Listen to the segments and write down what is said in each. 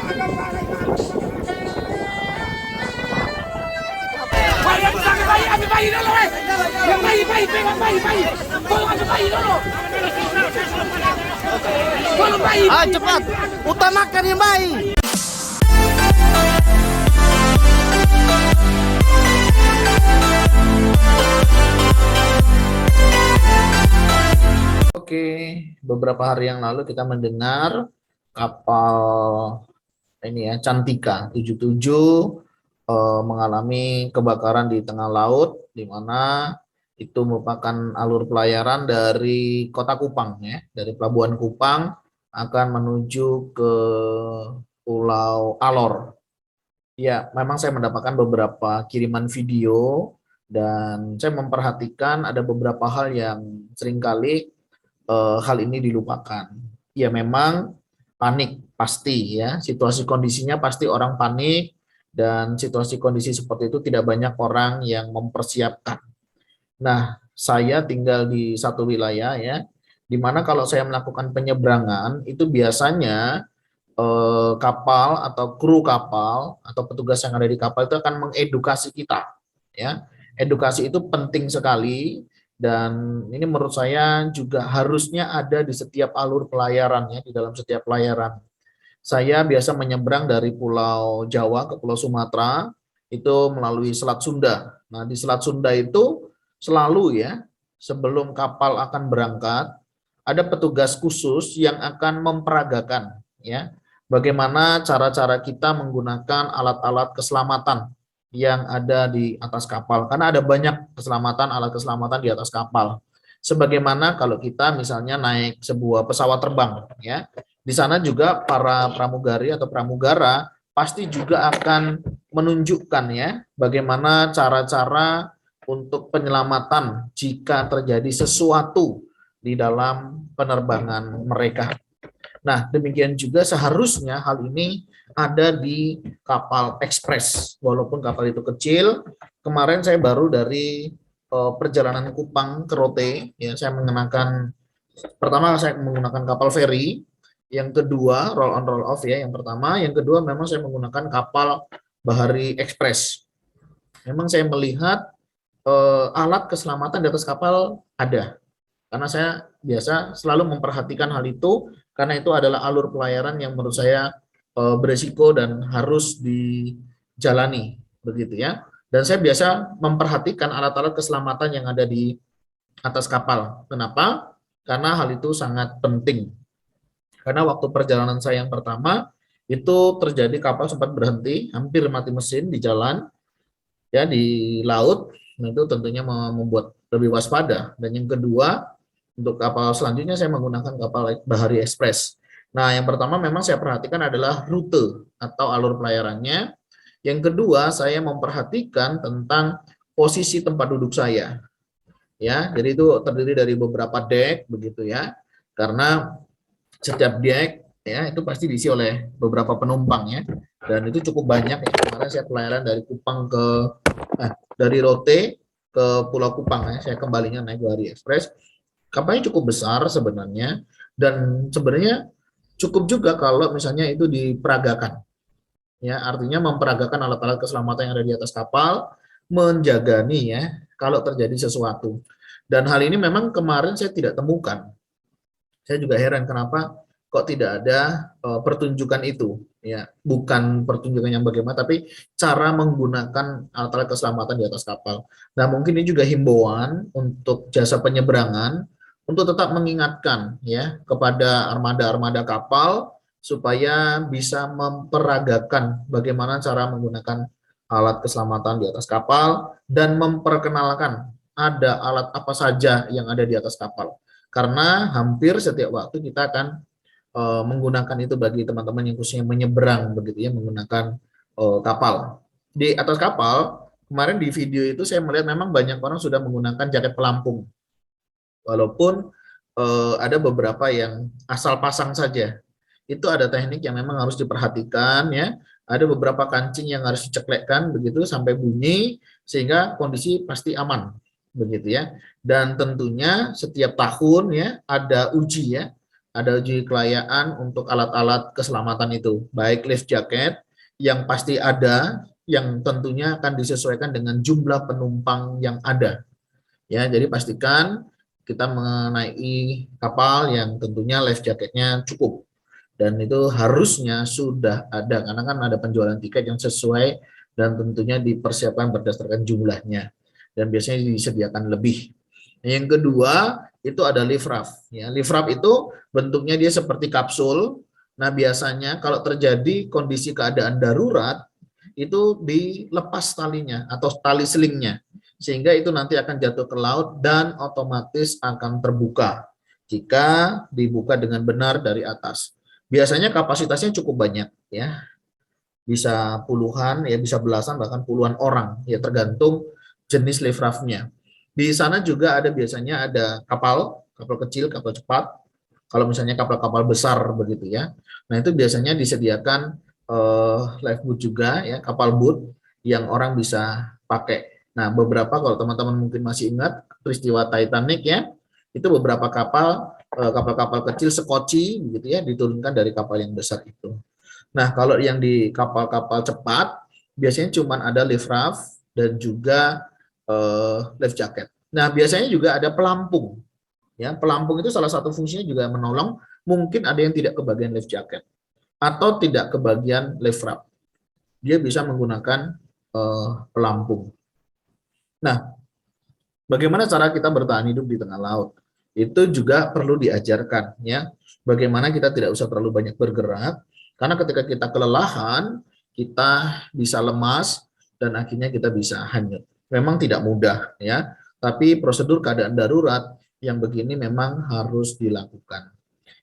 Ambil bayi dulu, weh. Yang bayi, pegang bayi. Tolong ambil bayi dulu. Tolong bayi. Ah, cepat, utamakan yang bayi. Oke, beberapa hari yang lalu kita mendengar kapal ini ya, Cantika 77 mengalami kebakaran di tengah laut, di mana itu merupakan alur pelayaran dari Kota Kupang ya, dari Pelabuhan Kupang akan menuju ke Pulau Alor. Ya, memang saya mendapatkan beberapa kiriman video dan saya memperhatikan ada beberapa hal yang seringkali hal ini dilupakan. Ya memang panik pasti ya, situasi kondisinya pasti orang panik dan situasi kondisi seperti itu tidak banyak orang yang mempersiapkan. Nah, saya tinggal di satu wilayah ya, di mana kalau saya melakukan penyeberangan itu biasanya kapal atau kru kapal atau petugas yang ada di kapal itu akan mengedukasi kita ya. Edukasi itu penting sekali dan ini menurut saya juga harusnya ada di setiap alur pelayaran ya, di dalam setiap pelayaran. Saya biasa menyeberang dari Pulau Jawa ke Pulau Sumatera itu melalui Selat Sunda. Nah, di Selat Sunda itu selalu ya, sebelum kapal akan berangkat ada petugas khusus yang akan memperagakan ya, bagaimana cara-cara kita menggunakan alat-alat keselamatan yang ada di atas kapal. Karena ada banyak alat keselamatan di atas kapal. Sebagaimana kalau kita misalnya naik sebuah pesawat terbang, ya, di sana juga para pramugari atau pramugara pasti juga akan menunjukkan ya bagaimana cara-cara untuk penyelamatan jika terjadi sesuatu di dalam penerbangan mereka. Nah, demikian juga seharusnya hal ini ada di kapal ekspres. Walaupun kapal itu kecil, kemarin saya baru dari perjalanan Kupang ke Rote, ya saya pertama saya menggunakan kapal feri, yang kedua roll on roll off ya, yang pertama, yang kedua memang saya menggunakan kapal Bahari Ekspres. Memang saya melihat alat keselamatan di atas kapal ada. Karena saya biasa selalu memperhatikan hal itu, karena itu adalah alur pelayaran yang menurut saya beresiko dan harus dijalani, begitu ya. Dan saya biasa memperhatikan alat-alat keselamatan yang ada di atas kapal. Kenapa? Karena hal itu sangat penting. Karena waktu perjalanan saya yang pertama, itu terjadi kapal sempat berhenti, hampir mati mesin di jalan, ya di laut. Nah, itu tentunya membuat lebih waspada. Dan yang kedua, untuk kapal selanjutnya saya menggunakan kapal Bahari Express. Nah, yang pertama memang saya perhatikan adalah rute atau alur pelayarannya. Yang kedua, saya memperhatikan tentang posisi tempat duduk saya. Ya, jadi itu terdiri dari beberapa deck begitu ya. Karena setiap deck ya itu pasti diisi oleh beberapa penumpang ya. Dan itu cukup banyak ya. Kemarin saya pelayaran dari Kupang dari Rote ke Pulau Kupang ya. Saya kembalinya naik Bahari Express. Kapalnya cukup besar sebenarnya dan sebenarnya cukup juga kalau misalnya itu diperagakan. Ya, artinya memperagakan alat-alat keselamatan yang ada di atas kapal, menjaga nih ya kalau terjadi sesuatu. Dan hal ini memang kemarin saya tidak temukan. Saya juga heran kenapa kok tidak ada pertunjukan itu. Ya, bukan pertunjukan yang bagaimana, tapi cara menggunakan alat-alat keselamatan di atas kapal. Nah, mungkin ini juga himbauan untuk jasa penyeberangan untuk tetap mengingatkan ya kepada armada-armada kapal supaya bisa memperagakan bagaimana cara menggunakan alat keselamatan di atas kapal dan memperkenalkan ada alat apa saja yang ada di atas kapal. Karena hampir setiap waktu kita akan menggunakan itu bagi teman-teman yang khususnya menyeberang begitu ya menggunakan kapal. Di atas kapal kemarin di video itu saya melihat memang banyak orang sudah menggunakan jaket pelampung. Walaupun ada beberapa yang asal pasang saja. Itu ada teknik yang memang harus diperhatikan ya. Ada beberapa kancing yang harus diceklekkan begitu sampai bunyi sehingga kondisi pasti aman begitu ya. Dan tentunya setiap tahun ya ada uji ya. ada uji kelayaan untuk alat-alat keselamatan itu, baik life jacket yang pasti ada, yang tentunya akan disesuaikan dengan jumlah penumpang yang ada. Ya, jadi pastikan kita menaiki kapal yang tentunya life jacketnya cukup, dan itu harusnya sudah ada karena kan ada penjualan tiket yang sesuai dan tentunya dipersiapkan berdasarkan jumlahnya, dan biasanya disediakan lebih. Yang kedua itu ada lift raft. Ya, lift raft itu bentuknya dia seperti kapsul. Nah, biasanya kalau terjadi kondisi keadaan darurat itu dilepas talinya atau tali selingnya, sehingga itu nanti akan jatuh ke laut dan otomatis akan terbuka jika dibuka dengan benar dari atas. Biasanya kapasitasnya cukup banyak, ya, bisa puluhan, ya bisa belasan bahkan puluhan orang, ya tergantung jenis lift raft-nya. Di sana juga ada biasanya ada kapal kecil, kapal cepat. Kalau misalnya kapal-kapal besar begitu ya, nah itu biasanya disediakan lifeboat juga, ya, kapal boat yang orang bisa pakai. Nah, beberapa kalau teman-teman mungkin masih ingat peristiwa Titanic ya, itu beberapa kapal-kapal kecil sekoci gitu ya diturunkan dari kapal yang besar itu. Nah, kalau yang di kapal-kapal cepat biasanya cuma ada lift raft dan juga life jacket. Nah, biasanya juga ada pelampung. Ya, pelampung itu salah satu fungsinya juga menolong, mungkin ada yang tidak kebagian life jacket atau tidak kebagian life raft. Dia bisa menggunakan pelampung. Nah, bagaimana cara kita bertahan hidup di tengah laut? Itu juga perlu diajarkan, ya. Bagaimana kita tidak usah terlalu banyak bergerak, karena ketika kita kelelahan, kita bisa lemas dan akhirnya kita bisa hanyut. Memang tidak mudah, ya. Tapi prosedur keadaan darurat yang begini memang harus dilakukan.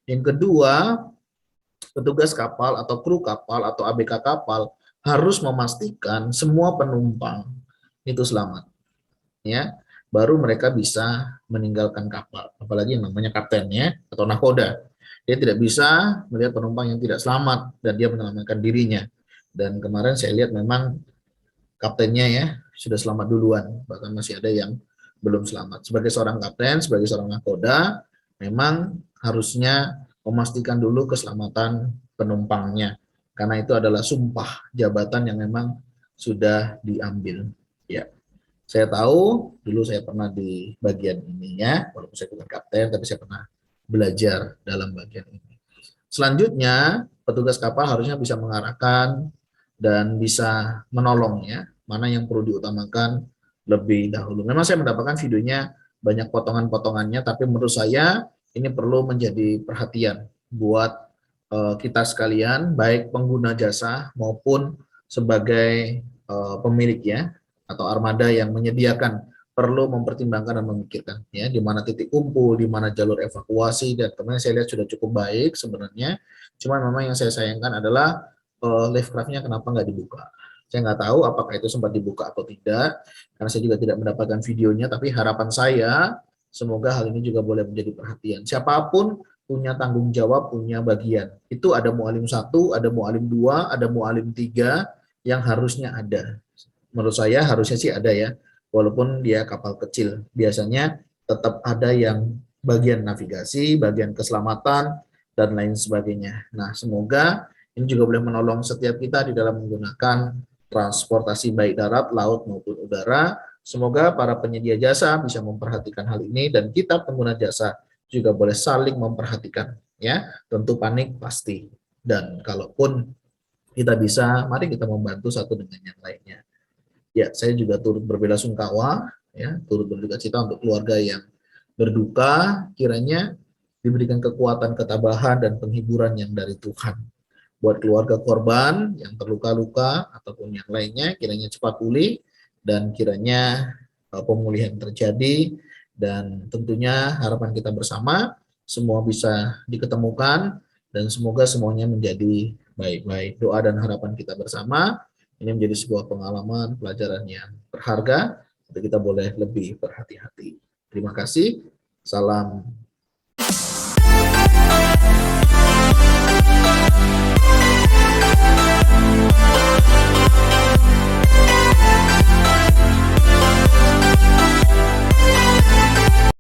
Yang kedua, petugas kapal atau kru kapal atau ABK kapal harus memastikan semua penumpang itu selamat, ya, baru mereka bisa meninggalkan kapal. Apalagi yang namanya kaptennya atau nahkoda, dia tidak bisa melihat penumpang yang tidak selamat dan dia menyelamatkan dirinya. Dan kemarin saya lihat memang kaptennya ya sudah selamat duluan, bahkan masih ada yang belum selamat. Sebagai seorang kapten, sebagai seorang nahkoda, memang harusnya memastikan dulu keselamatan penumpangnya, karena itu adalah sumpah jabatan yang memang sudah diambil. Ya, saya tahu dulu saya pernah di bagian ininya, walaupun saya bukan kapten, tapi saya pernah belajar dalam bagian ini. Selanjutnya, petugas kapal harusnya bisa mengarahkan dan bisa menolong, ya, mana yang perlu diutamakan lebih dahulu. Memang saya mendapatkan videonya banyak potongan-potongannya, tapi menurut saya ini perlu menjadi perhatian buat kita sekalian, baik pengguna jasa maupun sebagai pemilik ya atau armada yang menyediakan, perlu mempertimbangkan dan memikirkan ya di mana titik kumpul, di mana jalur evakuasi, dan kemarin saya lihat sudah cukup baik sebenarnya. Cuma memang yang saya sayangkan adalah lift raft-nya kenapa nggak dibuka. Saya nggak tahu apakah itu sempat dibuka atau tidak, karena saya juga tidak mendapatkan videonya, tapi harapan saya semoga hal ini juga boleh menjadi perhatian. Siapapun punya tanggung jawab, punya bagian. Itu ada mu'alim 1, ada mu'alim 2, ada mu'alim 3 yang harusnya ada. Menurut saya harusnya sih ada ya, walaupun dia kapal kecil. Biasanya tetap ada yang bagian navigasi, bagian keselamatan, dan lain sebagainya. Nah, semoga ini juga boleh menolong setiap kita di dalam menggunakan transportasi baik darat, laut, maupun udara. Semoga para penyedia jasa bisa memperhatikan hal ini, dan kita pengguna jasa juga boleh saling memperhatikan. Ya, tentu panik pasti. Dan kalaupun kita bisa, mari kita membantu satu dengan yang lainnya. Ya, saya juga turut berbelasungkawa, ya, turut berduka cita untuk keluarga yang berduka. Kiranya diberikan kekuatan, ketabahan, dan penghiburan yang dari Tuhan. Buat keluarga korban yang terluka-luka ataupun yang lainnya, kiranya cepat pulih dan kiranya pemulihan terjadi, dan tentunya harapan kita bersama semua bisa diketemukan dan semoga semuanya menjadi baik-baik. Doa dan harapan kita bersama ini menjadi sebuah pengalaman, pelajaran yang berharga untuk kita boleh lebih berhati-hati. Terima kasih. Salam.